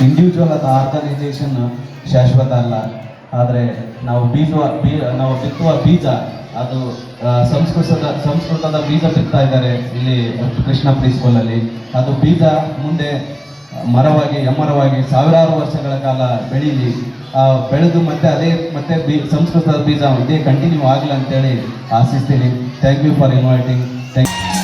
Individual ಆದ organisation ಶಾಶ್ವತ ಅಲ್ಲ. ಆದರೆ ನಾವು ಬಿತ್ತುವ ಬೀಜ ಅದು ಸಂಸ್ಕೃತದ ಬೀಜ ಬಿತ್ತಾ ಇದ್ದಾರೆ ಇಲ್ಲಿ ಕೃಷ್ಣ ಪ್ರೀ ಸ್ಕೂಲಲ್ಲಿ. ಅದು ಬೀಜ ಮುಂದೆ ಮರವಾಗಿ ಎಮ್ಮರವಾಗಿ ಸಾವಿರಾರು ವರ್ಷಗಳ ಕಾಲ ಬೆಳೀಲಿ, ಬೆಳೆದು ಮತ್ತೆ ಸಂಸ್ಕೃತದ ಬೀಜ ಇದೇ ಕಂಟಿನ್ಯೂ ಆಗಲಿ ಅಂತೇಳಿ ಆಶಿಸ್ತೀನಿ. Thank you for inviting. Thank you.